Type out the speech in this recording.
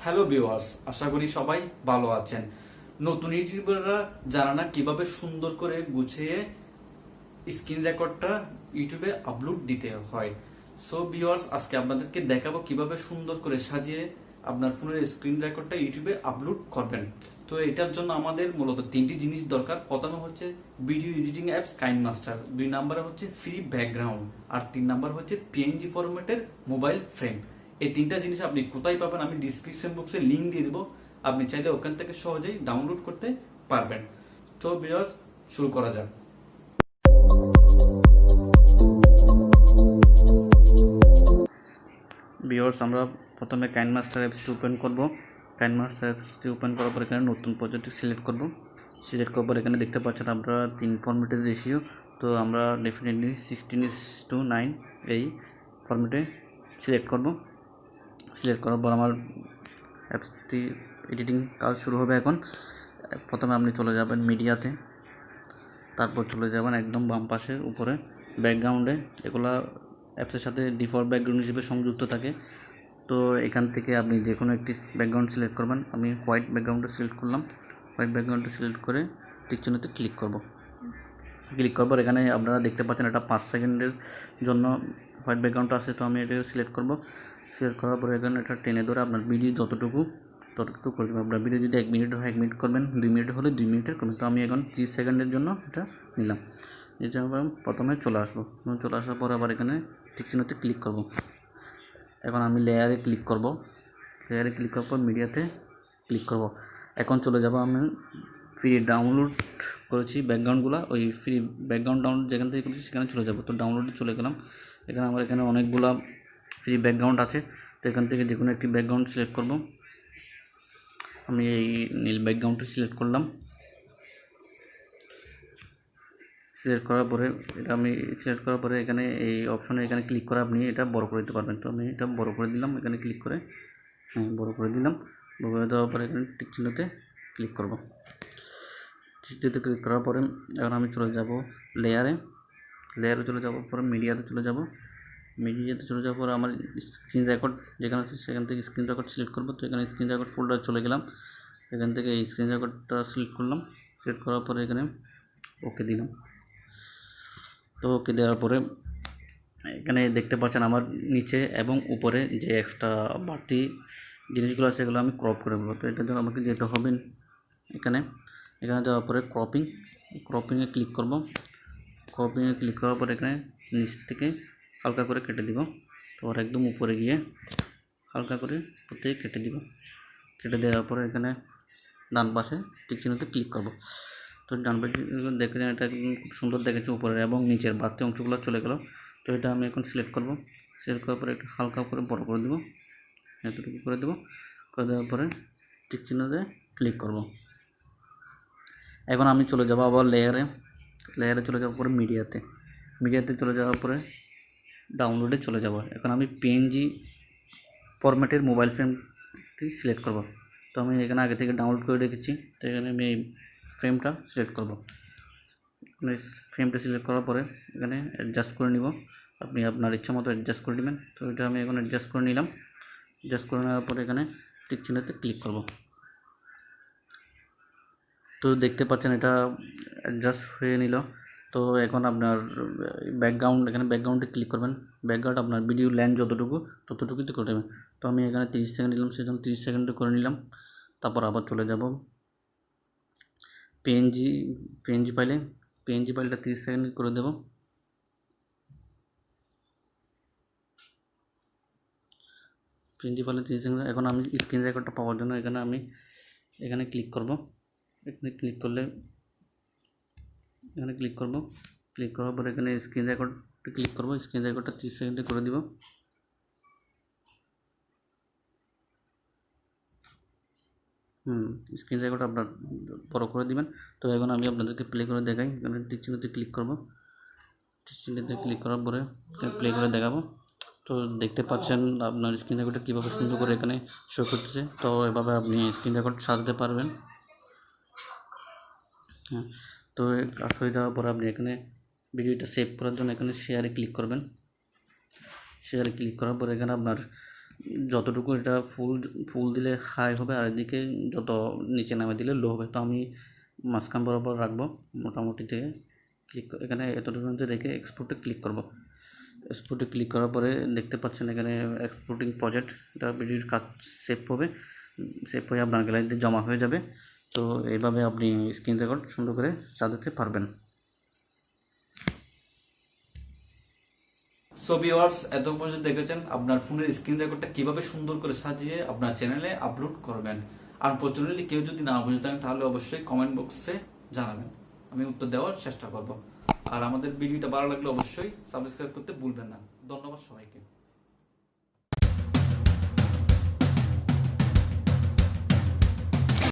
Hello viewers, আশা করি সবাই ভালো আছেন। নতুন ইউটিউবাররা জানা না কিভাবে সুন্দর করে গুছিয়ে স্ক্রিন রেকর্ডটা ইউটিউবে আপলোড দিতে হয়। সো ভিউয়ার্স, আজকে আপনাদেরকে দেখাবো কিভাবে সুন্দর করে সাজিয়ে আপনার ফোনের স্ক্রিন রেকর্ডটা ইউটিউবে আপলোড করবেন। তো এটার জন্য আমাদের মূলত তিনটি জিনিস দরকার। প্রথমে হচ্ছে ভিডিও এডিটিং অ্যাপস কাইনমাস্টার, 2 নম্বরে হচ্ছে ফ্রি ব্যাকগ্রাউন্ড, আর 3 নাম্বার হচ্ছে পিএনজি ফরম্যাটের মোবাইল ফ্রেম। এই তিনটা জিনিস আপনি কোথায় পাবেন আমি ডিসক্রিপশন বক্সে লিংক দিয়ে দেবো, আপনি চাইলে ওখান থেকে সহজেই ডাউনলোড করতে পারবেন। তো ভিউয়ার্স, শুরু করা যাক। ভিউয়ার্স, আমরা প্রথমে কাইনমাস্টার অ্যাপসটি ওপেন করব। কাইনমাস্টার অ্যাপসটি ওপেন করার পর এখানে নতুন প্রজেক্টটি সিলেক্ট করব। সিলেক্ট করার পর এখানে দেখতে পাচ্ছেন আমরা 3 ফরম্যাটের রেশিও। তো আমরা ডেফিনেটলি 16:9 এই ফরম্যাটে সিলেক্ট করব। সিলেক্ট করার পর আমার অ্যাপসটি এডিটিং কাজ শুরু হবে। এখন প্রথমে আপনি চলে যাবেন মিডিয়াতে, তারপর চলে যাবেন একদম বাম পাশে উপরে ব্যাকগ্রাউন্ডে। এগুলা অ্যাপসের সাথে ডিফল্ট ব্যাকগ্রাউন্ড হিসেবে সংযুক্ত থাকে। তো এখান থেকে আপনি যে কোনো একটি ব্যাকগ্রাউন্ড সিলেক্ট করবেন। আমি হোয়াইট ব্যাকগ্রাউন্ডটা সিলেক্ট করলাম। হোয়াইট ব্যাকগ্রাউন্ডটা সিলেক্ট করে টিক চিহ্নতে ক্লিক করব। ক্লিক করার পর এখানে আপনারা দেখতে পাচ্ছেন এটা 5 সেকেন্ডের জন্য হোয়াইট ব্যাকগ্রাউন্ডটা আছে। তো আমি এটা সিলেক্ট করব। সিলেক্ট করার পরে এখানে এটা টেনে ধরে আপনার ভিডিও যতটুকু ততটুকু করে দেবেন। আপনার ভিডিও যদি 1 মিনিট হয় 1 মিনিট করবেন, 2 মিনিট হলে 2 মিনিটের করবেন। তো আমি এখন 30 সেকেন্ডের জন্য এটা নিলাম। এটা প্রথমে চলে আসবো। চলে আসার পর আবার এখানে টিক চিহ্নতে ক্লিক করব। এখন আমি লেয়ারে ক্লিক করব। লেয়ারে ক্লিক করার পর মিডিয়াতে ক্লিক করব। এখন চলে যাব, আমি ফ্রি ডাউনলোড করেছি ব্যাকগ্রাউন্ডগুলো, ওই ফ্রি ব্যাকগ্রাউন্ড ডাউনলোড যেখান থেকে করেছি সেখানে চলে যাব। তো ডাউনলোডে চলে গেলাম। এখানে আমার এখানে অনেকগুলো ফ্রি ব্যাকগ্রাউন্ড আছে। তো এখান থেকে যে কোনো একটি ব্যাকগ্রাউন্ড সিলেক্ট করব। আমি এই নীল ব্যাকগ্রাউন্ডটা সিলেক্ট করলাম। সিলেক্ট করার পরে এটা আমি সিলেক্ট করার পরে এখানে এই অপশনে এখানে ক্লিক করে আপনি এটা বড় করে দিতে পারবেন। তো আমি এটা বড় করে দিলাম। এখানে ক্লিক করে বড় করে দিলাম। বড় করে দেওয়ার পরে এখানে টিক চিহ্নতে ক্লিক করব। টিকচিহ্নতে ক্লিক করার পরে এখন আমি চলে যাব লেয়ারে। লেয়ারে চলে যাওয়ার পরে মিডিয়াতে চলে যাব। মিডিয়াতে চলে যাওয়ার পরে আমার স্ক্রিন রেকর্ড যেখানে আছে সেখান থেকে স্ক্রিন রেকর্ড সিলেক্ট করব। তো এখানে স্ক্রিন রেকর্ড ফোল্ডার চলে গেলাম। এখান থেকে এই স্ক্রিন রেকর্ডটা সিলেক্ট করলাম। সিলেক্ট করার পরে এখানে ওকে দিলাম। তো ওকে দেওয়ার পরে এখানে দেখতে পাচ্ছেন আমার নিচে এবং উপরে যে এক্সট্রা বাড়তি জিনিসগুলো আছে সেগুলো আমি ক্রপ করে দেবো। তো এটার জন্য আমাকে যেতে হবে এখানে যাওয়ার পরে ক্রপিংয়ে ক্লিক করব। ক্রপিংয়ে ক্লিক করার পরে এখানে নিচ থেকে হালকা করে কেটে দিব। তারপর একদম উপরে গিয়ে হালকা করে প্রত্যেকে কেটে দিব। কেটে দেওয়ার পরে এখানে ডান পাশে টিক চিহ্নতে ক্লিক করব। তো ডান পাশে দেখেন এটা খুব সুন্দর দেখেছে উপরের এবং নিচের বাড়তি অংশগুলো চলে গেল। তো এটা আমি এখন সিলেক্ট করব। সিলেক্ট করার পরে একটু হালকা করে বড় করে দেবো, এতটুকু করে দেবো। করে দেওয়ার পরে টিক চিহ্নতে ক্লিক করব। এখন আমি চলে যাব আবার লেয়ারে চলে যাওয়ার পরে মিডিয়াতে চলে যাওয়ার পরে ডাউনলোডে চলে যাব। এখন আমি পিএনজি ফরম্যাটের মোবাইল ফ্রেমটি সিলেক্ট করব। তো আমি এখানে আগে থেকে ডাউনলোড করে রেখেছি। তো এখানে আমি এই ফ্রেমটা সিলেক্ট করব। ফ্রেমটা সিলেক্ট করার পরে এখানে অ্যাডজাস্ট করে নিব। আপনি আপনার ইচ্ছা মতো অ্যাডজাস্ট করে নেবেন। তো এটা আমি এখন অ্যাডজাস্ট করে নিলাম। অ্যাডজাস্ট করে নেওয়ার পরে এখানে টিক চিহ্নতে ক্লিক করব। তো দেখতে পাচ্ছেন এটা অ্যাডজাস্ট হয়ে নিল। তো এখন আপনার এখানে ব্যাকগ্রাউন্ডে ক্লিক করবেন। ব্যাকগ্রাউন্ড আপনার ভিডিও লেন্থ ততটুকুই তো করে দেবেন। তো আমি এখানে 30 সেকেন্ড নিলাম, সেজন্য 30 সেকেন্ডে করে নিলাম। তারপর আবার চলে যাব পিএনজি ফাইলটা 30 সেকেন্ড করে দেব। পিএনজি ফাইলে 30 সেকেন্ড। এখন আমি স্ক্রিন রেকর্ডটা পাওয়ার জন্য এখানে ক্লিক করব। এখানে ক্লিক করলে ক্লিক করার পর এখানে স্ক্রিন রেকর্ডে ক্লিক করব। স্ক্রিন রেকর্ডটা 30 সেকেন্ডে করে দিব। স্ক্রিন রেকর্ড আপনার বড় করে দিবেন। তো এখন আমি আপনাদেরকে প্লে করে দেখাই। এখানে টিক চিহ্নতে ক্লিক করব। টিক চিহ্নতে ক্লিক করার পরে প্লে করে দেখাবো। তো দেখতে পাচ্ছেন আপনার স্ক্রিন রেকর্ডটা কীভাবে সুন্দর করে এখানে শো করতেছে। তো এভাবে আপনি স্ক্রিন রেকর্ড সাজাতে পারবেন। তো কাজ হয়ে যাওয়ার পর আপনি এখানে ভিডিওটা সেভ করার জন্য এখানে শেয়ারে ক্লিক করবেন। শেয়ারে ক্লিক করার পর এখানে আপনার যতটুকু এটা ফুল দিলে হাই হবে, আর এদিকে যত নিচে নামে দিলে লো হবে। তো আমি মাঝখান বরাবর রাখবো মোটামুটি থেকে এখানে এতটুকু রেখে এক্সপোর্টে ক্লিক করব। এক্সপোর্টে ক্লিক করার পরে দেখতে পাচ্ছেন এখানে এক্সপোর্টিং প্রজেক্ট, এটা ভিডিওর কাজ সেভ হবে, সেভ হয়ে আপনার গ্যালারিতে জমা হয়ে যাবে। তো এইভাবে আপনি স্ক্রিন রেকর্ড সুন্দর করে সাজাতে পারবেন। সো ভিউয়ার্স, এত পর্যন্ত দেখেছেন আপনার ফোনের স্ক্রিন রেকর্ডটা কিভাবে সুন্দর করে সাজিয়ে আপনার চ্যানেলে আপলোড করবেন। আনফরচুনেটলি কেউ যদি না বুঝে থাকেন তাহলে অবশ্যই কমেন্ট বক্সে জানাবেন, আমি উত্তর দেওয়ার চেষ্টা করব। আর আমাদের ভিডিওটা ভালো লাগলে অবশ্যই সাবস্ক্রাইব করতে ভুলবেন না। ধন্যবাদ সবাইকে।